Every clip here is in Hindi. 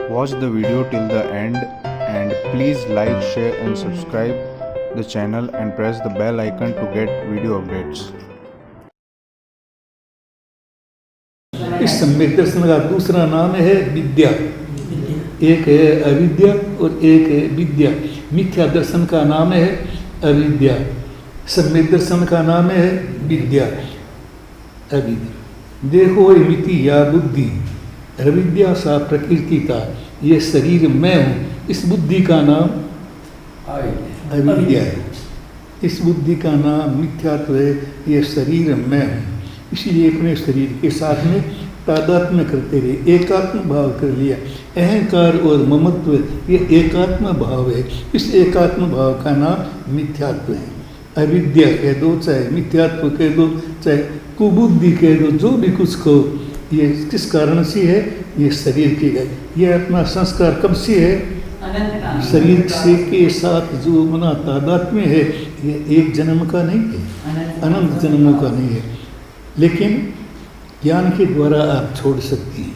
Watch the video till the end and please like, share and subscribe the channel and press the bell icon to get video updates. इस सम्यक दर्शन का दूसरा नाम है विद्या। एक है अविद्या और एक है विद्या। मिथ्या दर्शन का नाम है अविद्या, सम्यक दर्शन का नाम है विद्या। अविद्या देखो मिति या बुद्धि, अविद्या सा प्रकृति का, ये शरीर मैं हूँ, इस बुद्धि का नाम अविद्या है। इस बुद्धि का नाम मिथ्यात्व है, ये शरीर मैं हूँ। इसलिए अपने शरीर के साथ में तादात्म्य करते रहे, एकात्म भाव कर लिया। अहंकार और ममत्व ये एकात्म भाव है। इस एकात्म भाव का नाम मिथ्यात्व है। अविद्या कह दो, चाहे मिथ्यात्व कह दो, चाहे कुबुद्धि कह दो, जो भी कुछ कहो, ये किस कारण से है? ये शरीर की है। ये अपना संस्कार कब से है? शरीर से के साथ जो मना तादात्म्य है, ये एक जन्म का नहीं है, अनंत जन्मों का नहीं है। लेकिन ज्ञान के द्वारा आप छोड़ सकती हैं।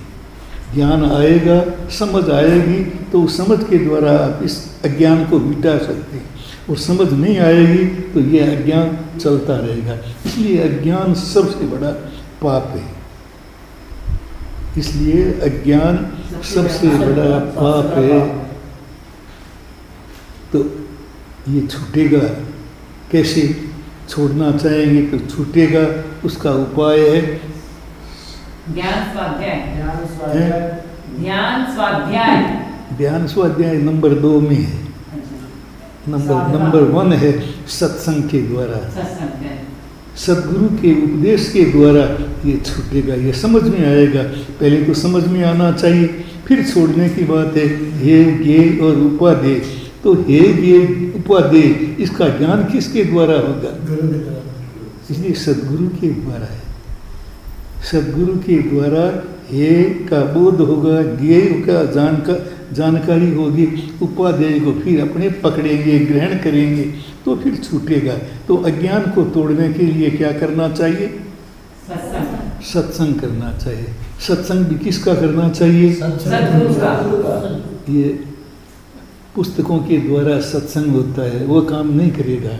ज्ञान आएगा, समझ आएगी, तो समझ के द्वारा आप इस अज्ञान को मिटा सकते हैं। और समझ नहीं आएगी तो ये अज्ञान चलता रहेगा। इसलिए अज्ञान सबसे बड़ा पाप है। इसलिए अज्ञान सबसे बड़ा पाप है। तो ये छूटेगा कैसे? छोड़ना चाहेंगे तो छूटेगा, उसका उपाय है ध्यान स्वाध्याय। ध्यान स्वाध्याय नंबर 2 में है। नंबर 1 है सत्संग के द्वारा, सदगुरु के उपदेश के द्वारा ये छूटेगा, ये समझ में आएगा। पहले तो समझ में आना चाहिए, फिर छोड़ने की बात है। हे ज्ञेय और उपादेय, तो हे ज्ञेय उपादेय, इसका ज्ञान किसके द्वारा होगा? इसलिए सदगुरु के द्वारा है। सदगुरु के द्वारा हे का बोध होगा, ज्ञेय का जानकारी होगी, उपादेय को फिर अपने पकड़ेंगे, ग्रहण करेंगे, तो फिर छूटेगा। तो अज्ञान को तोड़ने के लिए क्या करना चाहिए? सत्संग करना चाहिए। सत्संग भी किसका करना चाहिए? सद्गुरु का। ये पुस्तकों के द्वारा सत्संग होता है, वो काम नहीं करेगा।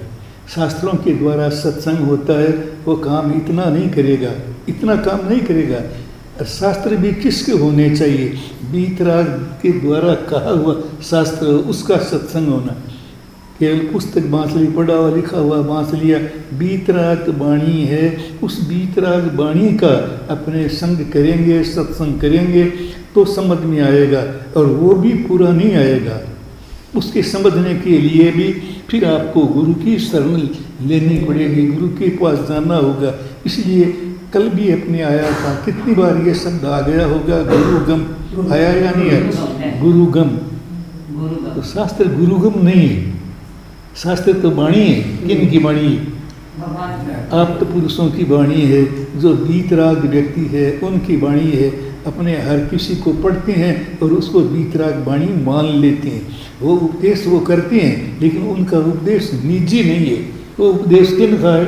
शास्त्रों के द्वारा सत्संग होता है, वो काम इतना नहीं करेगा, इतना काम नहीं करेगा। शास्त्र भी किसके होने चाहिए? बीतराग के द्वारा कहा हुआ शास्त्र, उसका सत्संग होना। केवल पुस्तक बाँच ली, पढ़ा हुआ लिखा हुआ बाँच लिया, बीतराग बाणी है, उस बीतराग बाणी का अपने संग करेंगे, सत्संग करेंगे तो समझ में आएगा। और वो भी पूरा नहीं आएगा। उसके समझने के लिए भी फिर आपको गुरु की शरण लेनी पड़ेगी, गुरु के पास जाना होगा। इसलिए कल भी अपने आया था, कितनी बार ये शब्द आ गया होगा, गुरुगम आया या नहीं आया? गुरुगम। तो शास्त्र गुरुगम नहीं है, शास्त्र तो वाणी है। किन की वाणी है? आप तो पुरुषों की वाणी है, जो बीतराग व्यक्ति है उनकी वाणी है। अपने हर किसी को पढ़ते हैं और उसको बीतराग वाणी मान लेते हैं। वो उपदेश वो करते हैं, लेकिन उनका उपदेश निजी नहीं है। वो उपदेश किन का है?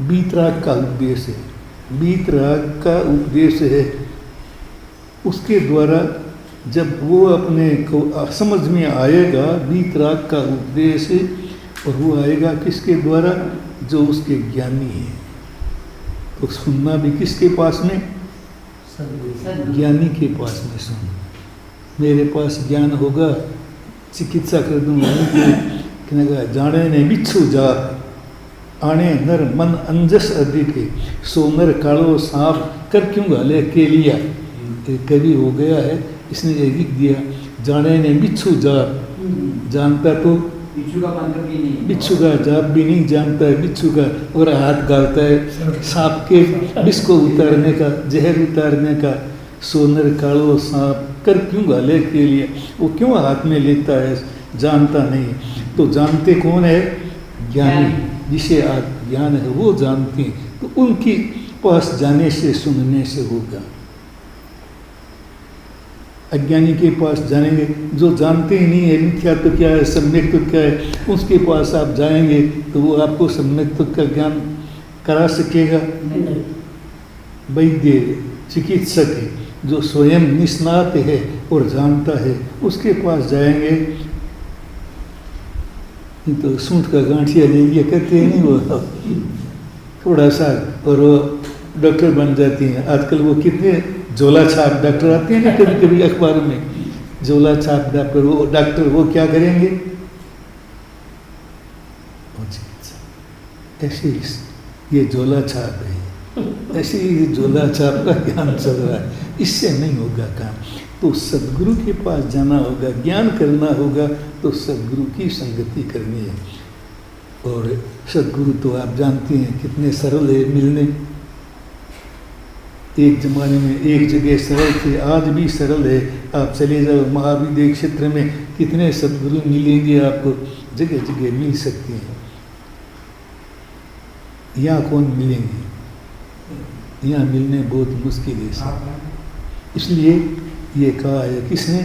बीतराग का उपदेश है। बीतराग का उपदेश है। उसके द्वारा जब वो अपने को समझ में आएगा, बीतराग का उपदेश है, और वो आएगा किसके द्वारा? जो उसके ज्ञानी है। तो सुनना भी किसके पास में? ज्ञानी के पास में सुन। मेरे पास ज्ञान होगा, चिकित्सा कर दूंगा, कहने जाने ने बिच्छू जा आने नर मन अंजस अधिक है, सो नर कालो सांप कर क्यों गाले के लिया। कवि हो गया है, इसने ये लिख दिया, जाने ने बिच्छू जा, जानता तो बिच्छू का जाप भी नहीं जानता है बिच्छू का, और हाथ गालता है सांप के विष को उतारने का, जहर उतारने का। सोनर कालो सांप कर क्यों गाले के लिए, वो क्यों हाथ में लेता है? जानता नहीं। तो जानते कौन है? ज्ञानी, जिसे आज ज्ञान है वो जानते हैं। तो उनके पास जाने से, सुनने से होगा। अज्ञानी के पास जाएंगे, जो जानते ही नहीं है मिथ्या तो क्या है, सम्यक तो क्या है, उसके पास आप जाएंगे तो वो आपको सम्यक तो का ज्ञान करा सकेगा? वैद्य चिकित्सक है, जो स्वयं निष्णात है और जानता है, उसके पास जाएंगे तो सूंठ का गांठिया ले लिया करते नहीं वो थोड़ा सा, और वो डॉक्टर बन जाती हैं। आजकल वो कितने झोला छाप डॉक्टर आते हैं ना कभी कभी अखबार में, झोला छाप डॉक्टर वो क्या करेंगे, ऐसे ये झोला छाप है, ऐसे ही झोला छाप का ज्ञान चल रहा है, इससे नहीं होगा काम। तो सदगुरु के पास जाना होगा, ज्ञान करना होगा, तो सदगुरु की संगति करनी है। और सदगुरु तो आप जानते हैं कितने सरल है मिलने। एक जमाने में एक जगह सरल थे, आज भी सरल है। आप चले जाओ महाविद्य क्षेत्र में, कितने सदगुरु मिलेंगे आपको, जगह जगह मिल सकते हैं। यहाँ कौन मिलेंगे, यहाँ मिलने बहुत मुश्किल है। इसलिए ये कहा है, किसने,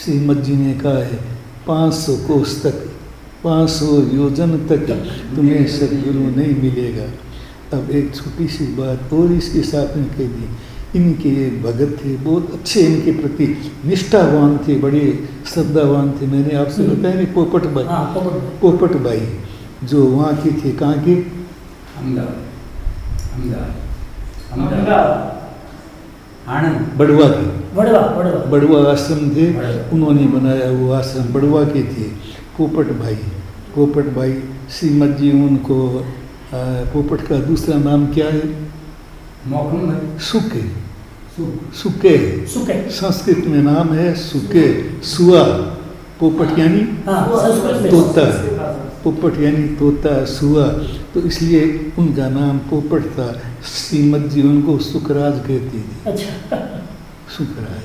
श्रीमद जी ने कहा है, 500 कोस तक, 500 योजन तक तुम्हें सदगुरु नहीं मिलेगा। अब एक छोटी सी बात और इसके साथ में कह दी, इनके एक भगत थे, बहुत अच्छे इनके प्रति निष्ठावान थे, बड़े श्रद्धावान थे। मैंने आपसे बताया नहीं, पोपट भाई, पोपट भाई जो वहाँ के थे, कहाँ के, बड़वा के, बड़वा आश्रम थे, उन्होंने बनाया वो आश्रम, बड़वा के थे पोपट भाई। पोपट भाई श्रीमद जी उनको, पोपट का दूसरा नाम क्या है, सुके, सुके, संस्कृत में नाम है सुके, सुआ। पोपट यानी तोता, पोपट यानी तोता, सुआ, तो इसलिए उनका नाम पोपट था। श्रीमद जी उनको सुखराज कहती थी। अच्छा। सुखराज।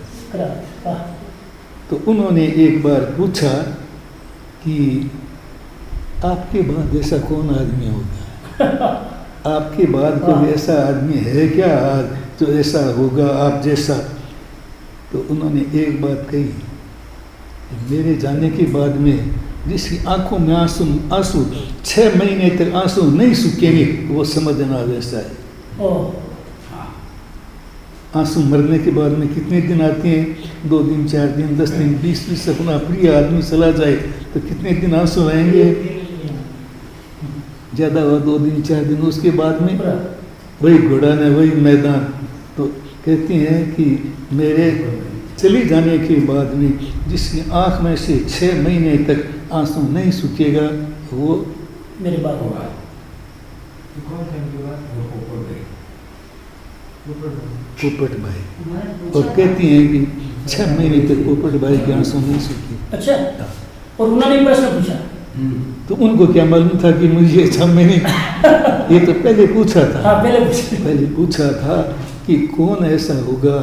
तो उन्होंने एक बार पूछा कि आपके बाद ऐसा कौन आदमी होगा, आपके बाद कोई ऐसा आदमी है क्या आज जो ऐसा होगा आप जैसा। तो उन्होंने एक बात कही, मेरे जाने के बाद में जिसकी आंखों में आंसू 6 महीने तक आंसू नहीं सूखेंगे, वो समझना वैसा है। आंसू मरने के बाद में कितने दिन आते हैं, 2 दिन, 4 दिन, 10 दिन, 20 अपना प्रिय आदमी चला जाए तो कितने दिन आंसू रहेंगे, ज़्यादा हुआ 2 दिन 4 दिन, उसके बाद में वही घोड़ा ने वही मैदान। तो कहते हैं कि मेरे चले जाने के बाद में जिसकी आँख में से 6 महीने तक आंसू नहीं सूखेगा, वो मेरे बाद होगा। पोपट भाई। और कहती हैं कि 6 महीने तक पोपट भाई के आंसू नहीं सूखे। अच्छा। और उन्होंने प्रश्न पूछा, तो उनको क्या मालूम था कि मुझे 6 महीने ये तो पहले पूछा था। हाँ, पहले पूछा था कि कौन ऐसा होगा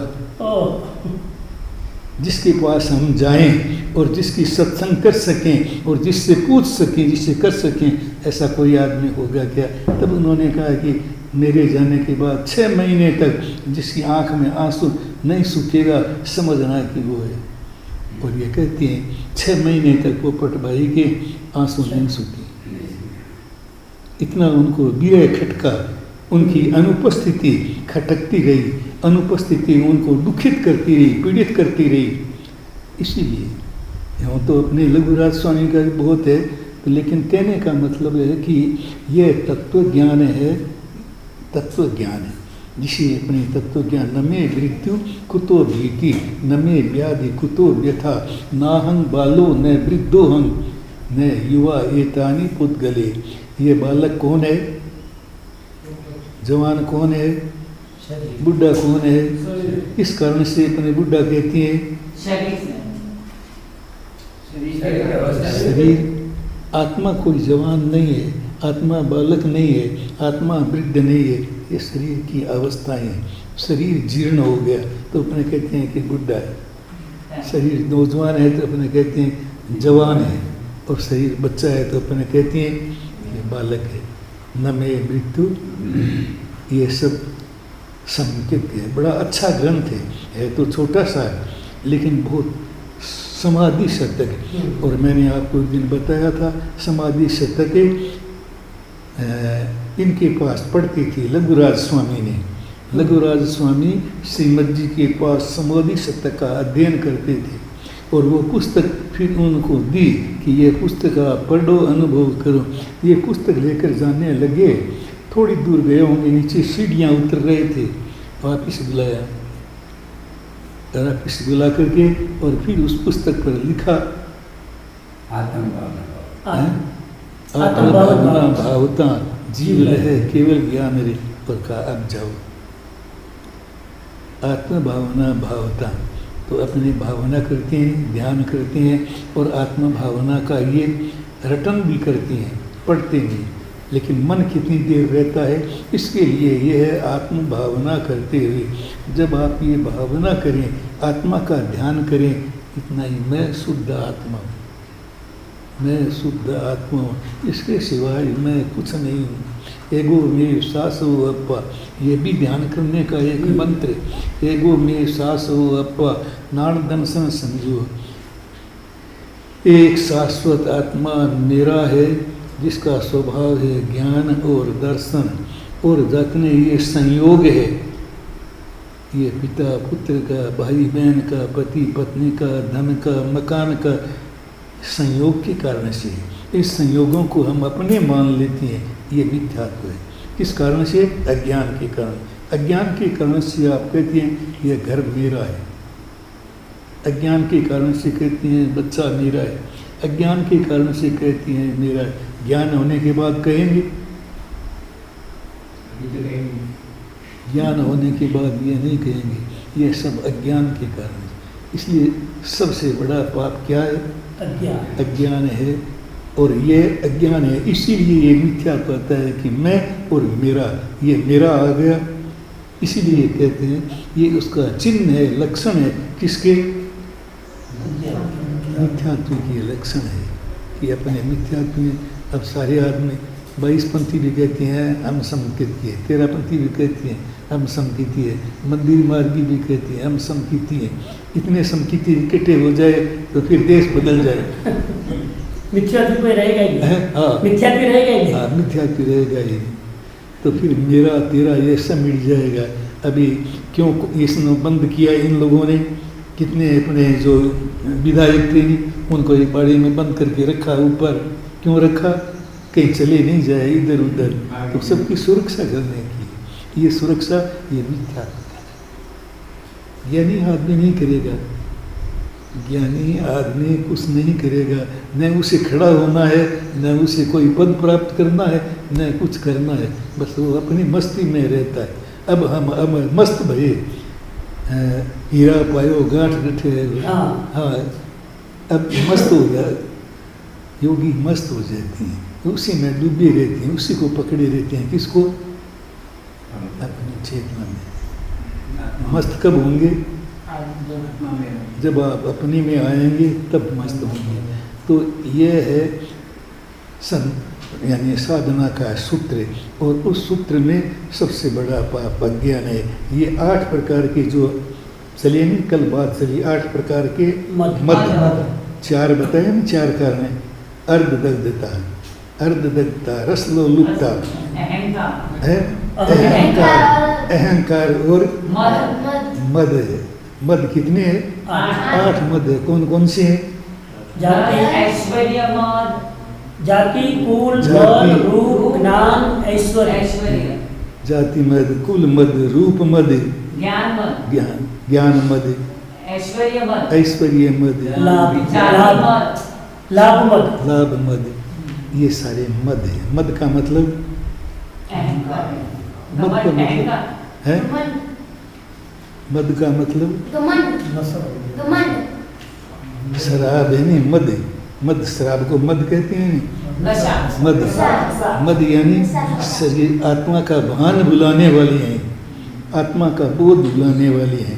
जिसके पास हम जाएं और जिसकी सत्संग कर सकें और जिससे पूछ सकें, जिससे कर सकें, ऐसा कोई आदमी होगा क्या। तब उन्होंने कहा कि मेरे जाने के बाद 6 महीने तक जिसकी आंख में आंसू नहीं सूखेगा, समझना कि वो है। और ये कहती हैं 6 महीने तक पोपट भाई के आंसू नहीं सूखे। इतना उनको बीरे खटका, उनकी अनुपस्थिति खटकती रही, अनुपस्थिति उनको दुखित करती रही, पीड़ित करती रही। इसीलिए यहाँ तो अपने लघुराज स्वामी का बहुत है, तो लेकिन कहने का मतलब है कि यह तत्व ज्ञान है, तत्व ज्ञान है, जिसे अपने तत्व ज्ञान, न मे मृत्यु कुतो भीति, न मे व्याधि कुतो व्यथा, नाहं बालो न वृद्धोहं न युवा एतानि पुद्गले। ये बालक कौन है, जवान कौन है, बुढ़ा कौन है। इस कारण से अपने बुढ़ा कहती है शरीर। आत्मा कोई जवान नहीं है, आत्मा बालक नहीं है, आत्मा वृद्ध नहीं है, ये शरीर की अवस्थाएं हैं। शरीर जीर्ण हो गया तो अपने कहते हैं कि बुढ़ा है, शरीर नौजवान है तो अपने कहते हैं जवान है, और शरीर बच्चा है तो अपने कहते हैं ये बालक है। न मे मृत्यु, ये सब संकेत है। बड़ा अच्छा ग्रंथ है तो छोटा सा है लेकिन बहुत समाधि शतक। और मैंने आपको एक दिन बताया था, समाधि शतक इनके पास पढ़ती थी लघुराज स्वामी ने, लघुराज स्वामी श्रीमद जी के पास समाधि शतक का अध्ययन करते थे और वो पुस्तक फिर उनको दी कि ये पुस्तक आप पढ़ो, अनुभव करो। ये पुस्तक लेकर जाने लगे, थोड़ी दूर गए होंगे, नीचे सीढ़ियाँ उतर रहे थे, वापिस बुलाया, वापिस बुला करके और फिर उस पुस्तक पर लिखा आत्मभावना भावता जीव रहे केवल ज्ञान रे, और कहा अब जाओ। आत्म भावना भावता, तो अपनी भावना करते हैं, ध्यान करते हैं और आत्म भावना का ये रटन भी करते हैं, पढ़ते भी, लेकिन मन कितनी देर रहता है, इसके लिए ये है आत्म भावना करते हुए। जब आप ये भावना करें, आत्मा का ध्यान करें, इतना ही मैं शुद्ध आत्मा हूँ, मैं शुद्ध आत्मा हूँ, इसके सिवाय मैं कुछ नहीं हूँ। एगो में सास हो अप्पा, ये भी ध्यान करने का एक मंत्र। एगो में सास हो अप्पा नान दंसन समझो, एक शाश्वत आत्मा मेरा है जिसका स्वभाव है ज्ञान और दर्शन, और जितने ये संयोग है, ये पिता पुत्र का, भाई बहन का, पति पत्नी का, धन का, मकान का, संयोग के कारण से, इस संयोगों को हम अपने मान लेते हैं, ये मिथ्यात्व है। किस कारण से? अज्ञान के कारण। अज्ञान के कारण से आप कहते हैं ये घर मेरा है, अज्ञान के कारण से कहते हैं बच्चा मेरा है, अज्ञान के कारण से कहते हैं मेरा है। ज्ञान होने के बाद कहेंगे, ज्ञान होने के बाद ये नहीं कहेंगे, ये सब अज्ञान के कारण है। इसलिए सबसे बड़ा पाप क्या है? अज्ञान है, और ये अज्ञान है, इसीलिए ये मिथ्या कहता है कि मैं और मेरा, ये मेरा आ गया, इसीलिए कहते हैं ये उसका चिन्ह है, लक्षण है, किसके? मिथ्यात्व के लक्षण है कि अपने मिथ्यात्व में। अब सारे आदमी 22पंथी भी कहते हैं हम समकिती है, 13पंथी भी कहते हैं हम समकिती है, मंदिर मार्गी भी कहते हैं हम समकिती है। इतने समकिती इकट्ठे हो जाए तो फिर देश बदल जाए। मिथ्यात्व पे रहेगा ही नहीं। हाँ, मिथ्यात्व रहेगा ही नहीं। हाँ, मिथ्यात्व रहेगा ही नहीं, तो फिर मेरा तेरा ये सब मिट जाएगा। अभी क्यों इसने बंद किया इन लोगों ने? कितने अपने जो विधायक थे उनको एक बाड़ी में बंद करके रखा, ऊपर क्यों रखा? कहीं चले नहीं जाए इधर उधर, तो सबकी सुरक्षा करने की। ये सुरक्षा ये मिथ्यात्व है। ज्ञानी आदमी नहीं करेगा, ज्ञानी आदमी कुछ नहीं करेगा, न उसे खड़ा होना है, न उसे कोई पद प्राप्त करना है, न कुछ करना है, बस वो अपनी मस्ती में रहता है। अब हम मस्त भये, हीरा पायो गांठ गठे, हाँ, अब मस्त हो गया, योगी मस्त हो जाती हैं, उसी में डूबे रहते हैं, उसी को पकड़े रहते हैं। किसको? अपनी चेतना में। मस्त कब होंगे? जब आप अपने में आएंगे तब मस्त होंगे। तो ये है यानी साधना का सूत्र, और उस सूत्र में सबसे बड़ा पाप अज्ञान है। ये 8 प्रकार के जो चलिए नहीं, कल बात चली 8 प्रकार के मद 4 बताए ना, 4 कारण है। अर्धदग्धता, अर्धदग्धता, रसलोलुपता है, अहंकार और मद है। मद कितने हैं? 8 मद है। कौन कौन से हैं? ऐश्वर्य मद, जाति, कुल, मद, रूप, ज्ञान, ऐश्वर्य। जाति मद, कुल मद, रूप मद, ज्ञान मद, ज्ञान मद, ऐश्वर्य मद, ऐश्वर्य मद, लाभ मद, ये सारे मद है। मद का मतलब मद का मतलब है, मद का मतलब शराब है नहीं, मद है। मद शराब को मद कहते हैं नहीं, मद। मद यानी शरीर आत्मा का भान भुलाने वाली है, आत्मा का बोध भुलाने वाली है।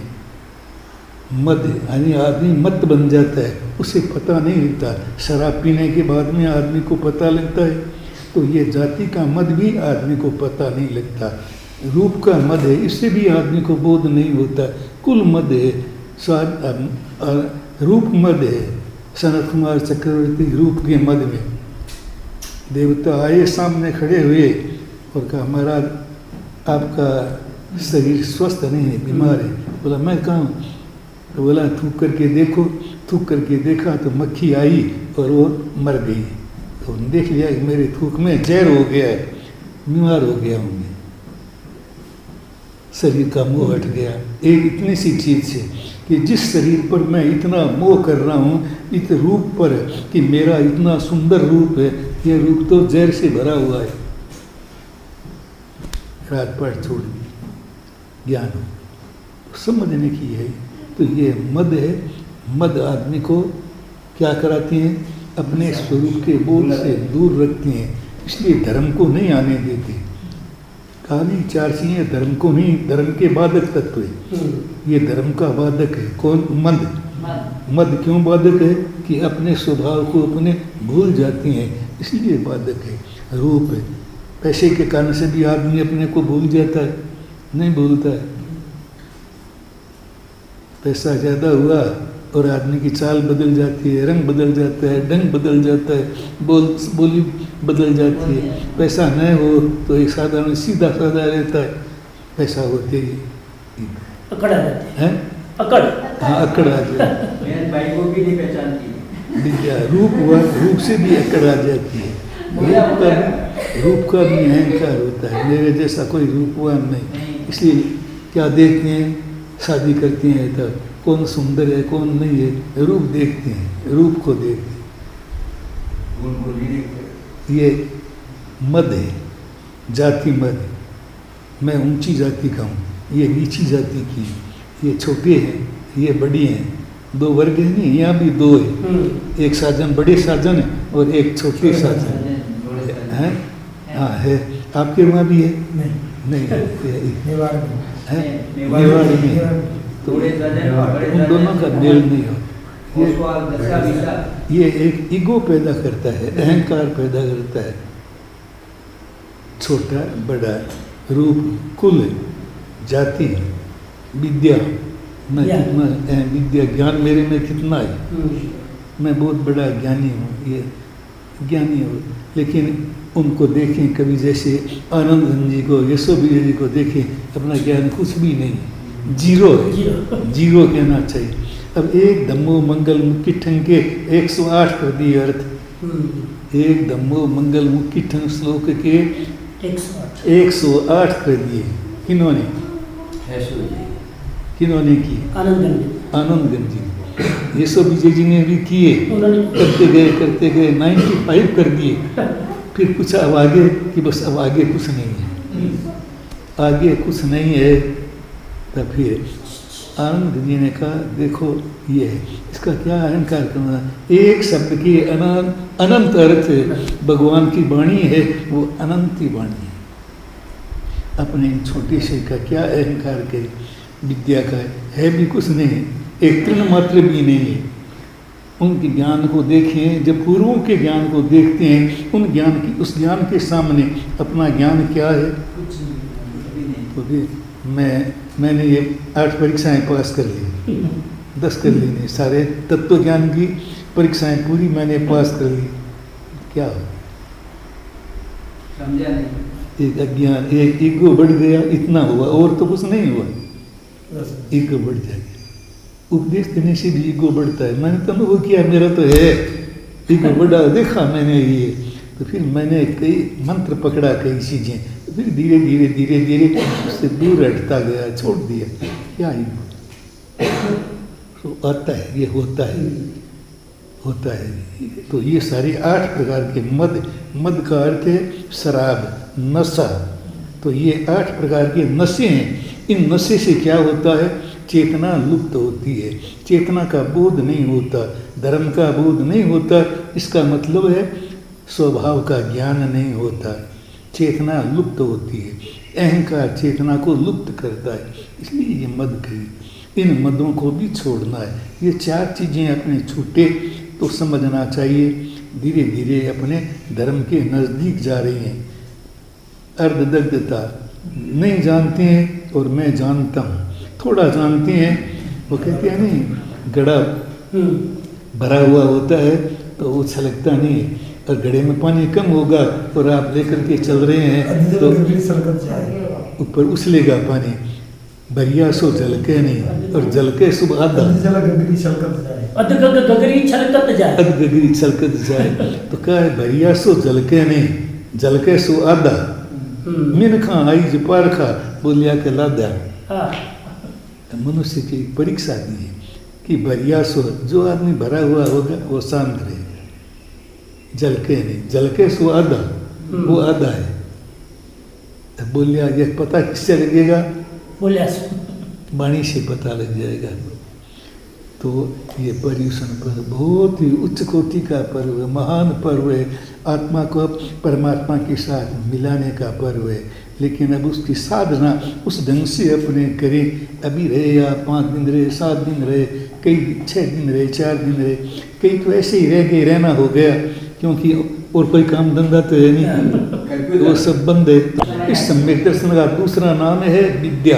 मद यानी आदमी मत बन जाता है, उसे पता नहीं लगता। शराब पीने के बाद में आदमी को पता लगता है, तो ये जाति का मद भी आदमी को पता नहीं लगता। रूप का मद है, इससे भी आदमी को बोध नहीं होता। कुल मद है, रूप मद है। सनत कुमार चक्रवर्ती रूप के मद में, देवता आए सामने खड़े हुए और कहा महाराज आपका शरीर स्वस्थ नहीं है, बीमार है। बोला मैं कहाँ हूँ? तो बोला थूक करके देखो। थूक करके देखा तो मक्खी आई और वो मर गई। तो उन्होंने देख लिया कि मेरे थूक में जहर हो गया है, बीमार हो गया हूँ मैं। शरीर का मोह हट गया एक इतनी सी चीज़ से कि जिस शरीर पर मैं इतना मोह कर रहा हूँ, इस रूप पर कि मेरा इतना सुंदर रूप है, ये रूप तो जहर से भरा हुआ है। राजपाट छोड़ दी, ज्ञान समझने की है। तो ये मद है। मद आदमी को क्या कराती हैं? अपने स्वरूप के बोध से दूर रखती हैं, इसलिए धर्म को नहीं आने देती। कहानी चार चीजें धर्म को नहीं, धर्म के बाधक तत्व है। ये धर्म का बाधक है। कौन? मद। मद क्यों बाधक है? कि अपने स्वभाव को अपने भूल जाती हैं, इसलिए बाधक है। रूप है, पैसे के कारण से भी आदमी अपने को भूल जाता है, नहीं भूलता है। पैसा ज़्यादा हुआ और आदमी की चाल बदल जाती है, रंग बदल जाता है, ढंग बदल जाता है, बोली बदल जाती है। पैसा न हो तो एक साधारण सीधा साधा रहता है, पैसा होते ही अकड़ आ जाती है। अकड़, हाँ, अकड़ आ जाती भाई को भी नहीं पहचानती। विद्या रूप हुआ, रूप से भी अकड़ आ जाती है। रूप का भी अहंकार होता है, मेरे जैसा कोई रूपवान नहीं। इसलिए क्या देखते हैं? शादी करते हैं तब कौन सुंदर है कौन नहीं है, रूप देखते हैं, रूप को देखते हैं। ये मद है, जाति मद। मैं ऊंची जाति का हूँ, ये नीची जाति की, ये छोटे हैं, ये बड़ी हैं। दो वर्ग है नहीं, यहाँ भी दो है। एक साजन बड़े साजन है और एक छोटे साजन है। हाँ है, आपके वहाँ भी है? नहीं है, मेवाड़ में है मेवाड़ में। तो उन दोनों का मेल नहीं हो। ये एक ईगो पैदा करता है, अहंकार पैदा करता है। छोटा बड़ा, रूप, कुल, जाति, विद्या, मैं कितना विद्या ज्ञान मेरे में कितना है, मैं बहुत बड़ा ज्ञानी हूँ, ये ज्ञानी हूँ। लेकिन उनको देखें कभी, जैसे आनंद जी को, यशोवीर जी को देखें, अपना ज्ञान कुछ भी नहीं, जीरो है, जीरो कहना चाहिए। अब एक धम्मो मंगल मुक्ति ठंग के 108 कर दिए अर्थ। एक धम्मो मंगल मुक्ति ठंग श्लोक के 108 कर दिए। किन्होंने? किन्होंने की? आनंदगंज जी। यशो विजय जी ने भी किए, करते गए 95 कर दिए। फिर कुछ अब आगे कि बस अब आगे कुछ नहीं है, आगे कुछ नहीं है। तब फिर आनंद जी ने कहा देखो ये है, इसका क्या अहंकार करना। एक शब्द की अनंत अर्थ भगवान की वाणी है, वो अनंत ही वाणी है। अपने छोटे से का क्या अहंकार करे? विद्या का है भी कुछ नहीं, एक तृण मात्र भी नहीं है। उनके ज्ञान को देखें, जब पूर्वों के ज्ञान को देखते हैं, उन ज्ञान की, उस ज्ञान के सामने अपना ज्ञान क्या है? तो मैंने ये 8 परीक्षाएं पास कर ली, 10 कर ली नहीं, सारे तत्व ज्ञान की परीक्षाएं पूरी मैंने पास कर ली। क्या हो? समझा नहीं। एक अज्ञान, एक ईगो बढ़ गया, इतना हुआ, और तो कुछ नहीं हुआ। ईगो बढ़ जाएगा। उपदेश देने से भी ईगो बढ़ता है। मैंने तो अनुभव किया, मेरा तो है ईगो बढ़ा, देखा मैंने ये। तो फिर मैंने कई मंत्र पकड़ा, कई चीज़ें, तो फिर धीरे धीरे धीरे धीरे उससे दूर हटता गया, छोड़ दिया। क्या ईगो तो आता है, ये होता है। तो ये सारे 8 प्रकार के मद का अर्थ है शराब, नशा। तो ये 8 प्रकार के नशे हैं। इन नशे से क्या होता है? चेतना लुप्त होती है, चेतना का बोध नहीं होता, धर्म का बोध नहीं होता। इसका मतलब है स्वभाव का ज्ञान नहीं होता, चेतना लुप्त होती है। अहंकार चेतना को लुप्त करता है, इसलिए ये मद कही। इन मदों को भी छोड़ना है। ये 4 चीज़ें अपने छूटे तो समझना चाहिए, धीरे धीरे अपने धर्म के नज़दीक जा रही हैं। अर्धदग्धता, नहीं जानते हैं और मैं जानता हूँ, थोड़ा जानते हैं। वो कहते हैं नहीं, घड़ा भरा हुआ होता है तो वो छलकता नहीं है, और घड़े में पानी कम होगा और आप लेकर के चल रहे हैं तो ऊपर उछलेगा पानी, भरिया सो झलके नहीं और झलके सो आधा, चला गगरी छलकत जाए। गगरी छलकत जाए। अध गगरी छलकत जाए। तो क्या है, भरिया सो झलके नहीं, झलके सो आधा, मिन खा आई जो पार खा बोलिया के लादा। हाँ। मनुष्य की परीक्षा दी है कि भरिया सो, जो आदमी भरा हुआ होगा वो शांत रहेगा, झलके नहीं, झलके सो आधा, वो आधा है। तो बोलिया ये पता किससे लगेगा, बोलिया वाणी से पता लग जाएगा। तो ये पर्युषण पर्व बहुत ही उच्च कोटि का पर्व है, महान पर्व है, आत्मा को परमात्मा के साथ मिलाने का पर्व है। लेकिन अब उसकी साधना उस ढंग से अपने करें। अभी रहे या 5 दिन रहे, 7 दिन रहे, कई 6 दिन रहे, 4 दिन रहे, कई तो ऐसे ही रह गए, रहना हो गया, क्योंकि और कोई काम धंधा तो है नहीं, वो सब बंद है। इस सम्यक दर्शन का दूसरा नाम है विद्या।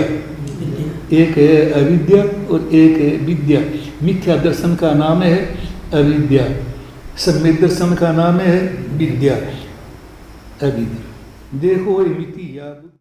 एक है अविद्या और एक है विद्या। मिथ्या दर्शन का नाम है अविद्या, सम्यक दर्शन का नाम है विद्या। अविद्या देखो मिति या